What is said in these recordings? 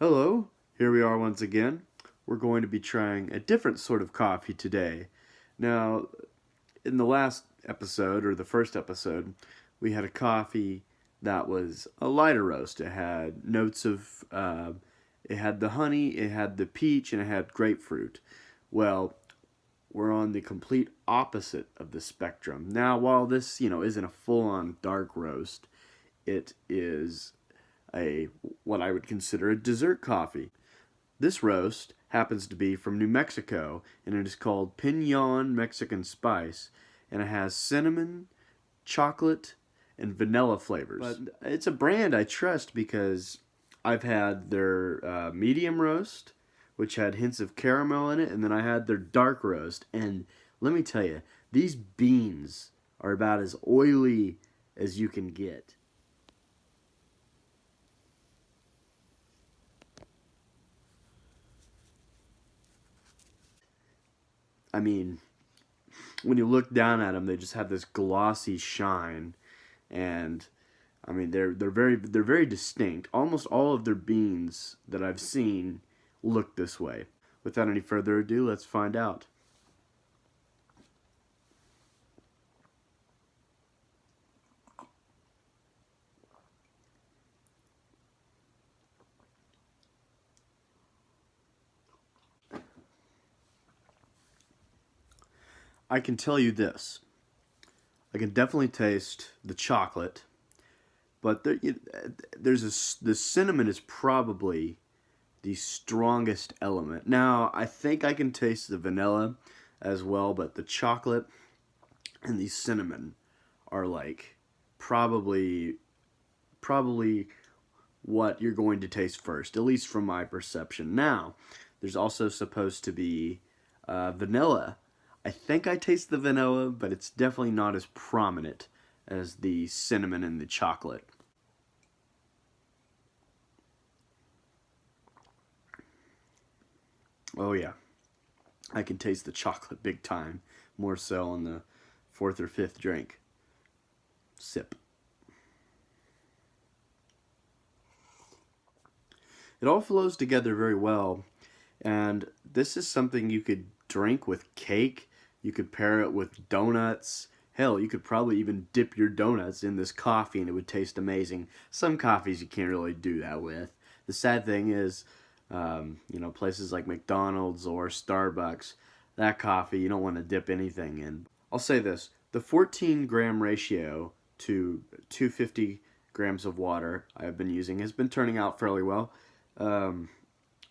Hello, here we are once again. We're going to be trying a different sort of coffee today. Now, in the last episode, or the first episode, we had a coffee that was a lighter roast. It had notes of, it had the honey, it had the peach, and it had grapefruit. Well, we're on the complete opposite of the spectrum. Now, while this, isn't a full-on dark roast, it is a what I would consider a dessert coffee. This roast happens to be from New Mexico, and it is called Piñon Mexican Spice, and it has cinnamon, chocolate, and vanilla flavors. But it's a brand I trust because I've had their medium roast, which had hints of caramel in it, and then I had their dark roast, and let me tell you, these beans are about as oily as you can get. I mean, when you look down at them, they just have this glossy shine, and I mean they're very distinct. Almost all of their beans that I've seen look this way. Without any further ado, let's find out. I can tell you this. I can definitely taste the chocolate, but the cinnamon is probably the strongest element. Now, I think I can taste the vanilla as well, but the chocolate and the cinnamon are like probably probably what you're going to taste first, at least from my perception. Now, there's also supposed to be vanilla. I think I taste the vanilla, but it's definitely not as prominent as the cinnamon and the chocolate. Oh yeah, I can taste the chocolate big time, more so on the fourth or fifth drink. Sip. It all flows together very well, and this is something you could drink with cake. You could pair it with donuts. Hell, you could probably even dip your donuts in this coffee and it would taste amazing. Some coffees you can't really do that with. The sad thing is, places like McDonald's or Starbucks, that coffee you don't want to dip anything in. I'll say this, the 14-gram ratio to 250 grams of water I've been using has been turning out fairly well. Um,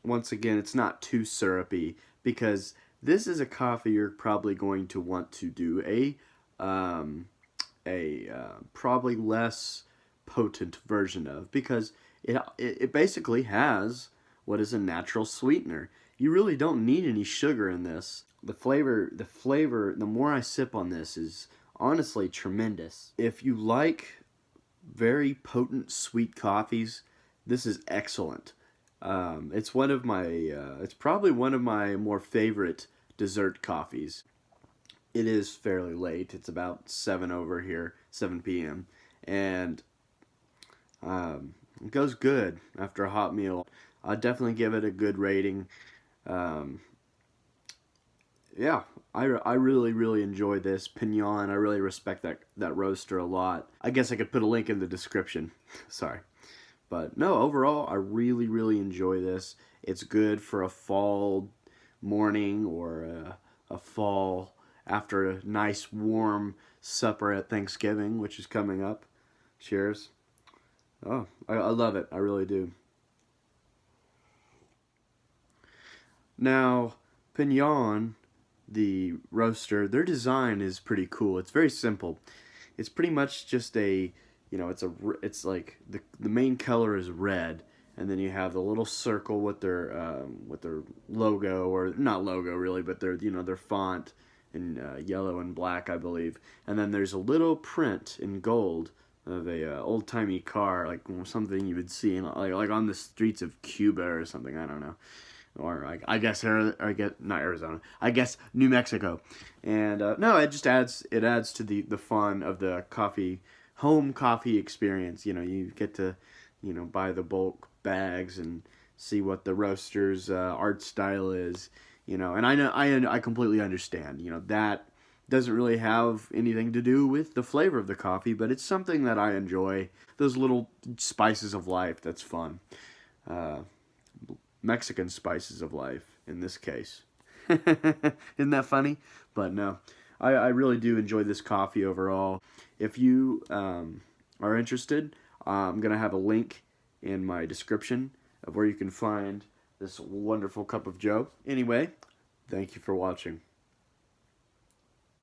Once again, it's not too syrupy because this is a coffee you're probably going to want to do probably less potent version of because it basically has what is a natural sweetener. You really don't need any sugar in this. The flavor, the more I sip on this is honestly tremendous. If you like very potent sweet coffees, this is excellent. It's probably one of my more favorite dessert coffees. It is fairly late. It's about 7 over here, 7 p.m. And it goes good after a hot meal. I'd definitely give it a good rating. Um, yeah, I really, really enjoy this Piñon. I really respect that roaster a lot. I guess I could put a link in the description. Sorry. But no, overall, I really, really enjoy this. It's good for a fall morning or a fall after a nice warm supper at Thanksgiving, which is coming up. Cheers. Oh, I love it. I really do. Now, Piñon, the roaster, their design is pretty cool. It's very simple. It's pretty much just it's like the main color is red, and then you have the little circle with their logo, or not logo really, but their font in yellow and black, I believe, and then there's a little print in gold of a old timey car, like something you would see in, like on the streets of Cuba or something. I don't know, or I guess I get not Arizona. I guess New Mexico, and no, it adds to the fun of the home coffee experience. You get to buy the bulk bags and see what the roaster's art style is, you know. And I completely understand, you know, that doesn't really have anything to do with the flavor of the coffee, but it's something that I enjoy. Those little spices of life, that's fun. Uh, Mexican spices of life in this case. Isn't that funny? But no, I really do enjoy this coffee overall. If you are interested, I'm going to have a link in my description of where you can find this wonderful cup of joe. Anyway, thank you for watching.